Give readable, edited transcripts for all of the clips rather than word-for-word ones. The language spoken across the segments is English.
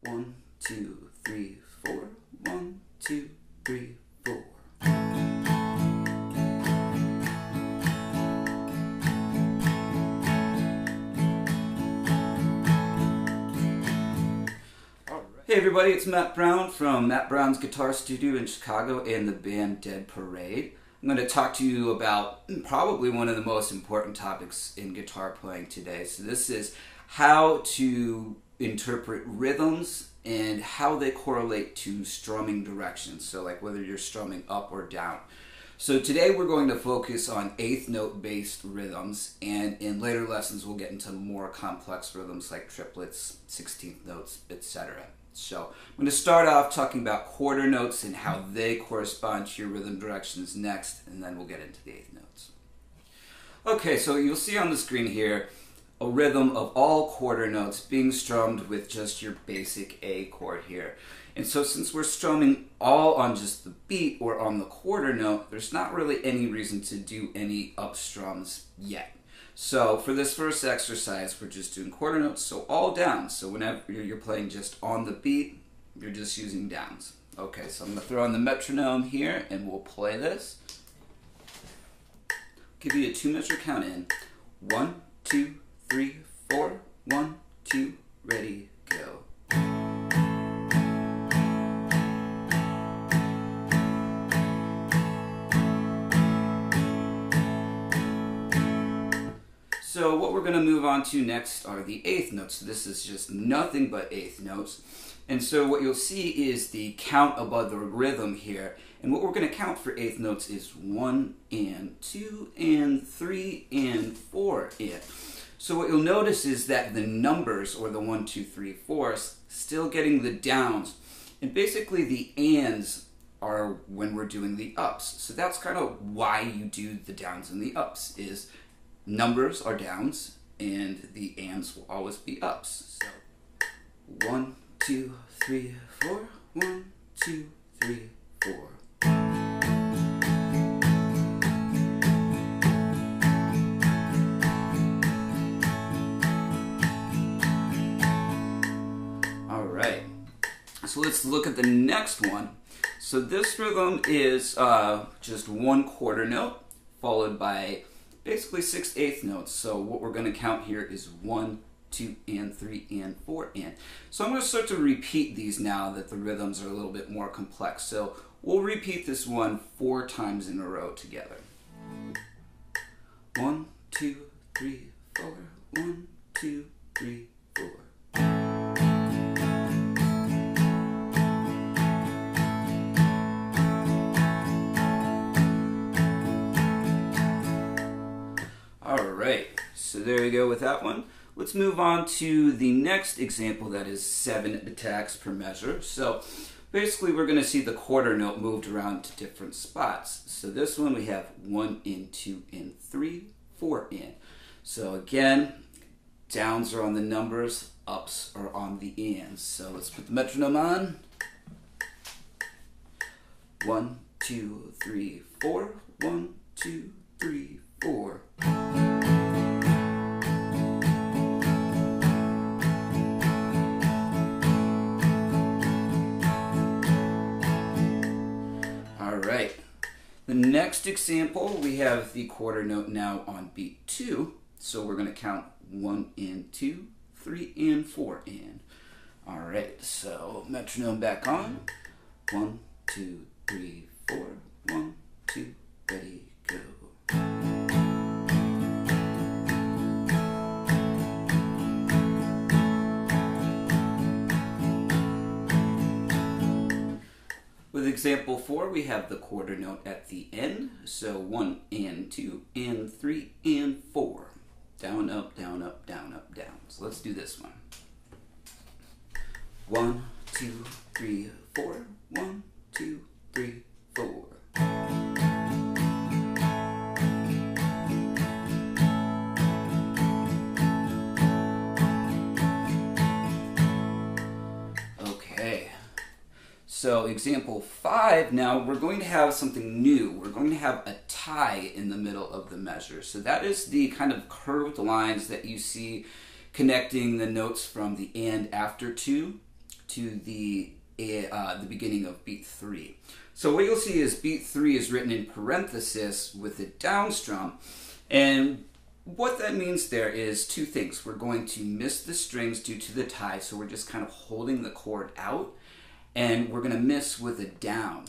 1, 2, 3, 4. 1, 2, 3, 4. Hey everybody, it's Matt Brown from Matt Brown's Guitar Studio in Chicago and the band Dead Parade. I'm going to talk to you about probably one of the most important topics in guitar playing today. So this is how to interpret rhythms and how they correlate to strumming directions. So like whether you're strumming up or down. So today we're going to focus on eighth note based rhythms, and in later lessons we'll get into more complex rhythms like triplets, 16th notes, etc. So I'm going to start off talking about quarter notes and how they correspond to your rhythm directions next, and then we'll get into the eighth notes. Okay, so you'll see on the screen here a rhythm of all quarter notes being strummed with just your basic A chord here. And so since we're strumming all on just the beat or on the quarter note, there's not really any reason to do any up strums yet. So for this first exercise, we're just doing quarter notes, so all downs. So whenever you're playing just on the beat, you're just using downs. Okay, so I'm going to throw on the metronome here and we'll play this. Give you a 2-measure count in. 1, 2, 3, 4. 1, 2, ready, go. So what we're going to move on to next are the eighth notes. So this is just nothing but eighth notes. And so what you'll see is the count above the rhythm here. And what we're going to count for eighth notes is 1 and 2 and 3 and 4 and. So what you'll notice is that the numbers, or the 1, 2, 3, 4, still getting the downs. And basically the ands are when we're doing the ups. So that's kind of why you do the downs and the ups, is numbers are downs and the ands will always be ups. So 1, 2, 3, 4. 1, 2, 3, 4. All right. So let's look at the next one. So this rhythm is just one quarter note followed by basically 6 eighth notes. So what we're going to count here is 1, 2, and 3, and 4, and. So I'm going to start to repeat these now that the rhythms are a little bit more complex. So we'll repeat this one 4 times in a row together. 1, 2, 3, 4. 1, 2, 3, 4. Alright, so there you go with that one. Let's move on to the next example, that is 7 attacks per measure. So basically we're going to see the quarter note moved around to different spots. So this one we have 1 and 2 and 3, 4 and. So again, downs are on the numbers, ups are on the ands. So let's put the metronome on. 1, 2, 3, 4. 1, 2, 3, 4. Alright, the next example, we have the quarter note now on beat 2. So we're going to count 1 and 2, 3 and 4 and. Alright, so metronome back on. 1, 2, 3, 4. 1, 2, ready, go. With example 4, we have the quarter note at the end. So 1 and 2 and 3 and 4. Down, up, down, up, down, up, down. So let's do this one. 1, 2, 3, 4. 1, 2, 3, 4. So example 5, now we're going to have something new. We're going to have a tie in the middle of the measure. So that is the kind of curved lines that you see connecting the notes from the and after 2 to the beginning of beat 3. So what you'll see is beat 3 is written in parenthesis with a down strum, and what that means there is two things. We're going to miss the strings due to the tie, so we're just kind of holding the chord out, and we're going to miss with a down.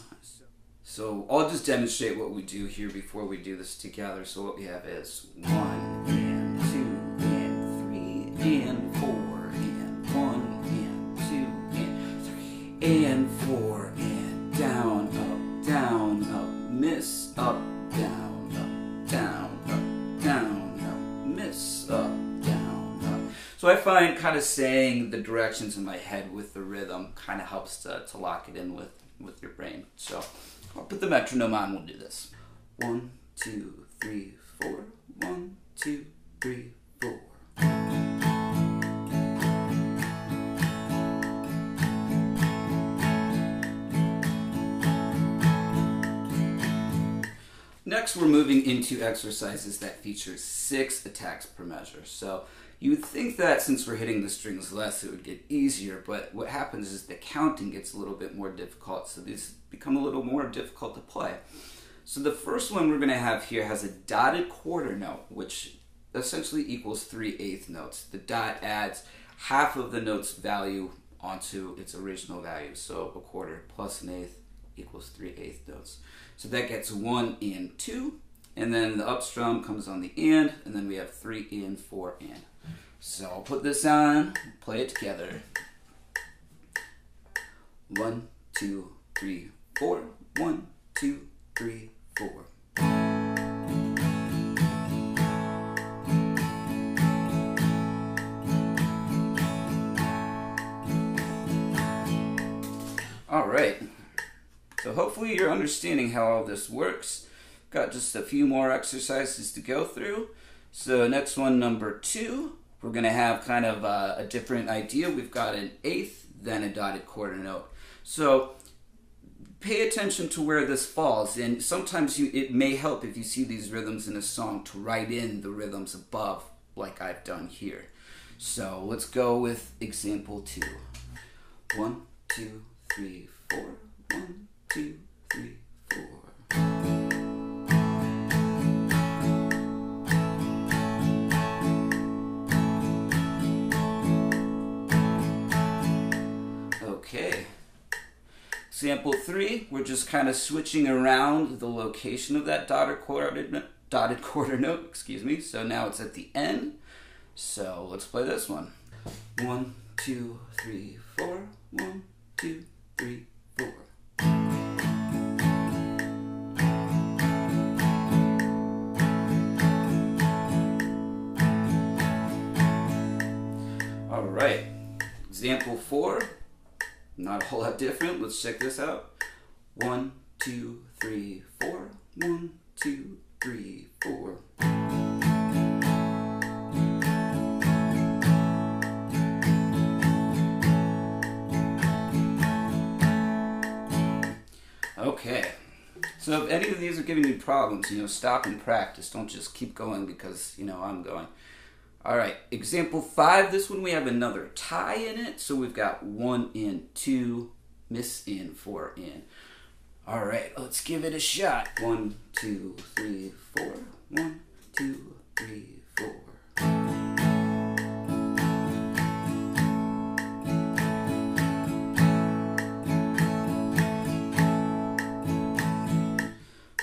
So I'll just demonstrate what we do here before we do this together. So what we have is 1 and 2 and 3 and 4 and 1 and 2 and 3 and 4 and down, up, miss, up, down, up, down, up, miss, up, down, up. So I find kind of saying the directions in my head with the rhythm kind of helps to lock it in with your brain. So I'll put the metronome on, we'll do this. 1, 2, 3, 4. 1, 2, 3, 4. Next, we're moving into exercises that feature 6 attacks per measure. So you would think that since we're hitting the strings less, it would get easier, but what happens is the counting gets a little bit more difficult, so these become a little more difficult to play. So the first one we're going to have here has a dotted quarter note, which essentially equals 3/8 notes. The dot adds half of the note's value onto its original value, so a quarter plus an eighth equals 3/8 notes. So that gets 1 and 2, and then the up strum comes on the and then we have 3 and 4 and. So I'll put this on, play it together. 1, 2, 3, 4. 1, 2, 3, 4. All right. So hopefully you're understanding how all this works. Got just a few more exercises to go through. So next one, number 2, we're going to have kind of a different idea. We've got an eighth, then a dotted quarter note. So pay attention to where this falls, and sometimes it may help if you see these rhythms in a song to write in the rhythms above, like I've done here. So let's go with example 2. 1, 2, 3, 4. 1, 2, 3, 4. Okay. Example 3, we're just kind of switching around the location of that dotted quarter note, excuse me. So now it's at the end. So let's play this one. 1, 2, 3, 4. 1, 2, 3, 4. All right, example 4, not a whole lot different. Let's check this out. 1, 2, 3, 4. 1, 2, 3, 4. Okay, so if any of these are giving you problems, stop and practice. Don't just keep going because, I'm going. All right, example 5, this one we have another tie in it. So we've got 1 and 2, miss and 4 and. All right, let's give it a shot. 1, 2, 3, 4. 1, 2, 3, 4.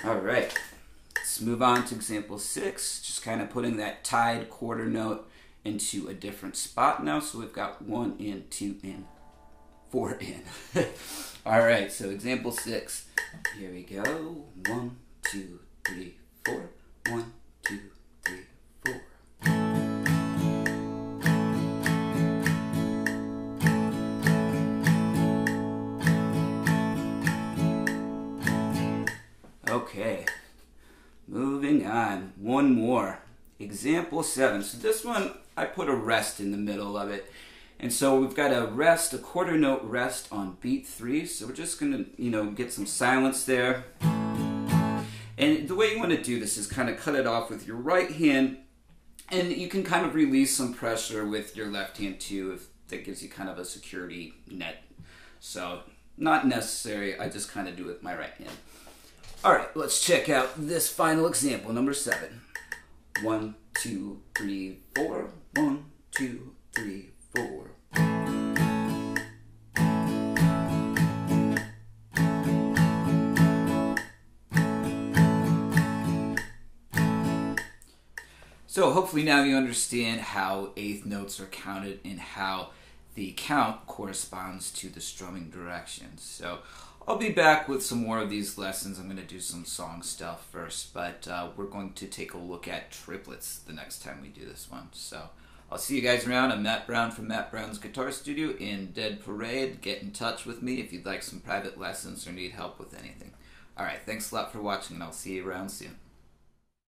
All right, let's move on to example 6, just kind of putting that tied quarter note into a different spot now. So we've got 1 and 2 and 4 and. All right, so example 6, here we go. 1, 2, 3, 4. 1, 2, 3, 4. Okay, moving on. One more. Example 7. So this one, I put a rest in the middle of it. And so we've got a quarter note rest on beat 3. So we're just going to, get some silence there. And the way you want to do this is kind of cut it off with your right hand. And you can kind of release some pressure with your left hand too, if that gives you kind of a security net So, not necessary. I just kind of do it with my right hand. Alright, let's check out this final example, number 7. 1, 2, 3, 4. 1, 2, 3, 4. So hopefully now you understand how eighth notes are counted and how the count corresponds to the strumming directions. So I'll be back with some more of these lessons. I'm going to do some song stuff first, but we're going to take a look at triplets the next time we do this one. So I'll see you guys around. I'm Matt Brown from Matt Brown's Guitar Studio in Dead Parade. Get in touch with me if you'd like some private lessons or need help with anything. Alright, thanks a lot for watching, and I'll see you around soon.